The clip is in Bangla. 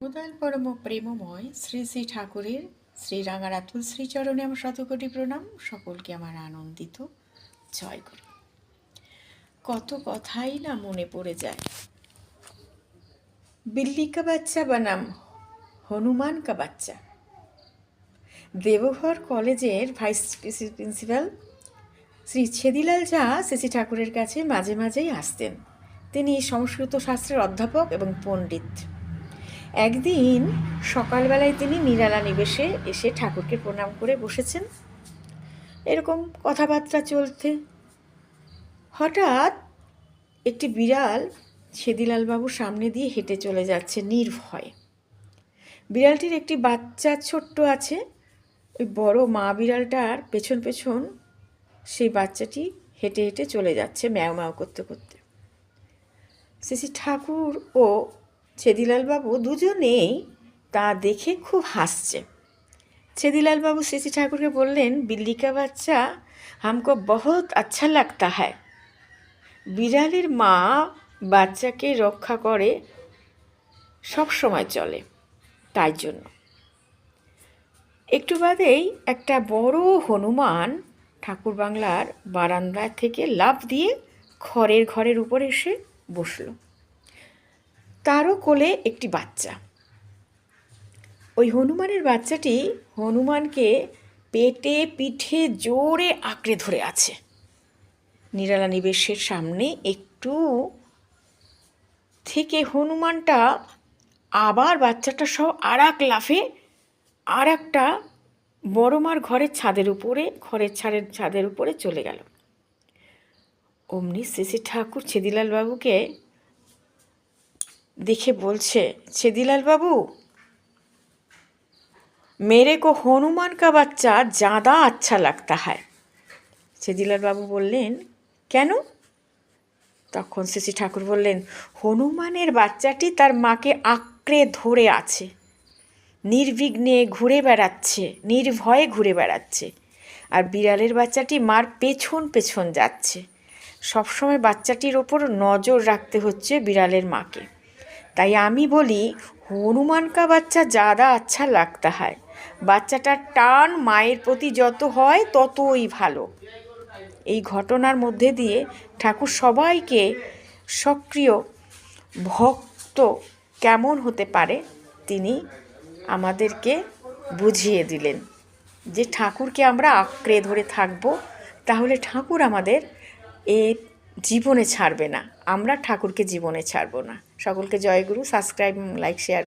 উদাল পরম প্রেমময় শ্রী শ্রী ঠাকুরের শ্রী রাঙারাতুল শ্রীচরণে আমার শতকোটি প্রণাম। সকলকে আমার আনন্দিত জয় করি। কত কথাই না মনে পড়ে যায়। বিল্লি কা বাচ্চা বনাম হনুমান কা বাচ্চা। দেবঘর কলেজের ভাইস প্রিন্সিপাল শ্রী ছেদিলাল ঝা শ্রী ঠাকুরের কাছে মাঝে মাঝেই আসতেন। তিনি সংস্কৃত শাস্ত্রের অধ্যাপক এবং পণ্ডিত। একদিন সকালবেলায় তিনি নিরালা নিবেশে এসে ঠাকুরকে প্রণাম করে বসেছেন। এরকম কথাবার্তা চলতে হঠাৎ একটি বিড়াল ছেদিলালবাবুর সামনে দিয়ে হেঁটে চলে যাচ্ছে নির্ভয়। বিড়ালটির একটি বাচ্চা ছোট্ট আছে। ওই বড় মা বিড়ালটার পেছন পেছন সেই বাচ্চাটি হেঁটে হেঁটে চলে যাচ্ছে ম্যাও ম্যাও করতে করতে। শ্রী ঠাকুর ও ছেদিলালবাবু দুজনেই তা দেখে খুব হাসছে। ছেদিলালবাবু শ্রী ঠাকুরকে বললেন, বিল্লি কা বাচ্চা হামকো বহুত আচ্ছা লাগতা হ্যায়। বিড়ালের মা বাচ্চাকে রক্ষা করে সব সময় চলে, তাই জন্য। একটু বাদেই একটা বড় হনুমান ঠাকুর বাংলার বারান্দা থেকে লাফ দিয়ে খড়ের ঘরের উপর এসে বসল। তারও কোলে একটি বাচ্চা। ওই হনুমানের বাচ্চাটি হনুমানকে পেটে পিঠে জোরে আঁকড়ে ধরে আছে। নিরালা নিবেশের সামনে একটু থেকে হনুমানটা আবার বাচ্চাটা সহ আর এক লাফে আর একটা বড় মার ঘরের ছাদের উপরে চলে গেল। অমনি শ্রী ঠাকুর ছেদিলালবাবুকে দেখে বলছে, ছেদিলালবাবু, मेरे को हनुमान का बच्चा ज़्यादा अच्छा लगता है। ছেদিলালবাবু বললেন, কেন? তখন শ্রী ঠাকুর বললেন, হনুমানের বাচ্চাটি তার মাকে আঁকড়ে ধরে আছে, নির্বিঘ্নে ঘুরে বেড়াচ্ছে, নির্ভয়ে ঘুরে বেড়াচ্ছে। আর বিড়ালের বাচ্চাটি মার পেছন পেছন যাচ্ছে। সবসময় বাচ্চাটির ওপর নজর রাখতে হচ্ছে বিড়ালের মাকে। তাই আমি বলি, হনুমান কা বাচ্চা ज़्यादा अच्छा लगता है। বাচ্চাটার টান মায়ের প্রতি যত হয় ততই ভালো। এই ঘটনার মধ্যে দিয়ে ঠাকুর সবাইকে সক্রিয় ভক্ত কেমন হতে পারে তিনি আমাদেরকে বুঝিয়ে দিলেন। যে ঠাকুরকে আমরা আঁকড়ে ধরে থাকব, তাহলে ঠাকুর আমাদের এ জীবনে ছাড়বে না, আমরা ঠাকুরকে জীবনে ছাড়ব না। সকলকে জয়গুরু। Subscribe, like, share.